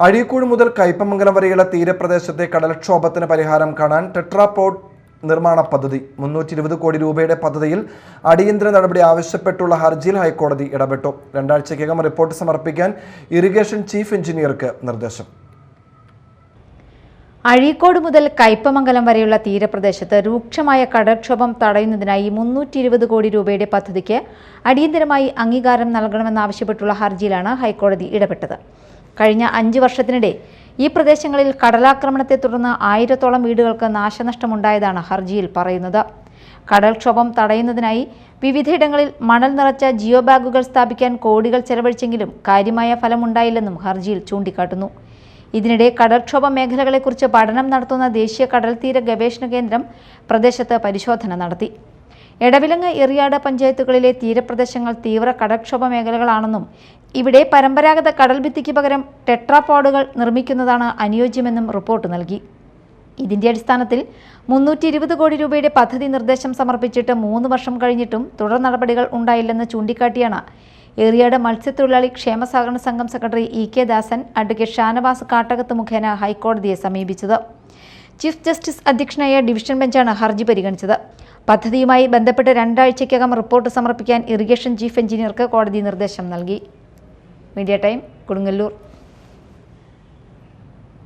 അഴീക്കോട് മുതൽ കയ്പമംഗലം വരെയുള്ള തീരപ്രദേശത്തെ കടൽക്ഷോഭത്തിന് പരിഹാരം കാണാൻ ടെട്രാപോഡ് നിർമ്മാണ പദ്ധതി 320 കോടി രൂപയുടെ പദ്ധതിയിൽ അടിയന്തര നടപടി ആവശ്യപ്പെട്ടുള്ള ഹർജിയിൽ ഹൈക്കോടതി ഇടപെട്ടു. 2 ആഴ്ചയ്ക്കകം റിപ്പോർട്ട് സമർപ്പിക്കാൻ ഇറിഗേഷൻ ചീഫ് എഞ്ചിനീയർക്ക് നിർദ്ദേശം. അഴീക്കോട് മുതൽ കയ്പമംഗലം വരെയുള്ള തീരപ്രദേശത്ത് രൂക്ഷമായ കടൽക്ഷോഭം തടയുന്നതിനായി 320 കോടി രൂപയുടെ പദ്ധതിക്ക് അടിയന്തരമായി അംഗീകാരം നൽകണമെന്നാവശ്യപ്പെട്ടുള്ള ഹർജിയിലാണ് ഹൈക്കോടതി ഇടപെട്ടത്. കഴിഞ്ഞ 5 വർഷത്തിനിടെ ഈ പ്രദേശങ്ങളിൽ കടലാക്രമണത്തെ തുടർന്ന് 1000-ഓളം വീടുകൾക്ക് നാശനഷ്ടമുണ്ടായതാണ് ഹർജിയിൽ പറയുന്നത്. കടൽക്ഷോഭം തടയുന്നതിനായി വിവിധയിടങ്ങളിൽ മണൽ നിറച്ച ജിയോ ബാഗുകൾ സ്ഥാപിക്കാൻ കോടികൾ ചെലവഴിച്ചെങ്കിലും കാര്യമായ ഫലമുണ്ടായില്ലെന്നും ഹർജിയിൽ ചൂണ്ടിക്കാട്ടുന്നു. ഇതിനിടെ കടൽക്ഷോഭ മേഖലകളെക്കുറിച്ച് പഠനം നടത്തുന്ന ദേശീയ കടൽത്തീര ഗവേഷണ കേന്ദ്രം പ്രദേശത്ത് പരിശോധന നടത്തി. എടവിലങ്ങ് എറിയാട് പഞ്ചായത്തുകളിലെ തീരപ്രദേശങ്ങൾ തീവ്ര കടൽക്ഷോഭ മേഖലകളാണെന്നും ഇവിടെ പരമ്പരാഗത കടൽഭിത്തിക്ക് പകരം ടെട്രാപോഡുകൾ നിർമ്മിക്കുന്നതാണ് അനുയോജ്യമെന്നും റിപ്പോർട്ട് നൽകി. ഇതിന്റെ അടിസ്ഥാനത്തിൽ 320 കോടി രൂപയുടെ പദ്ധതി നിർദ്ദേശം സമർപ്പിച്ചിട്ട് 3 വർഷം കഴിഞ്ഞിട്ടും തുടർ നടപടികൾ ഉണ്ടായില്ലെന്ന് ചൂണ്ടിക്കാട്ടിയാണ് എറിയാട് മത്സ്യത്തൊഴിലാളി ക്ഷേമ സഹകരണ സംഘം സെക്രട്ടറി EK ദാസൻ അഡ്വക്കേറ്റ് ഷാനവാസ് കാട്ടകത്ത് മുഖേന ഹൈക്കോടതിയെ സമീപിച്ചത്. ചീഫ് ജസ്റ്റിസ് അധ്യക്ഷനായ ഡിവിഷൻ ബെഞ്ചാണ് ഹർജി പരിഗണിച്ചത്. പദ്ധതിയുമായി ബന്ധപ്പെട്ട് 2 ആഴ്ചയ്ക്കകം റിപ്പോർട്ട് സമർപ്പിക്കാൻ ഇറിഗേഷൻ ചീഫ് എഞ്ചിനീയർക്ക് കോടതി നിർദ്ദേശം നൽകി. Media time, Kodungallur.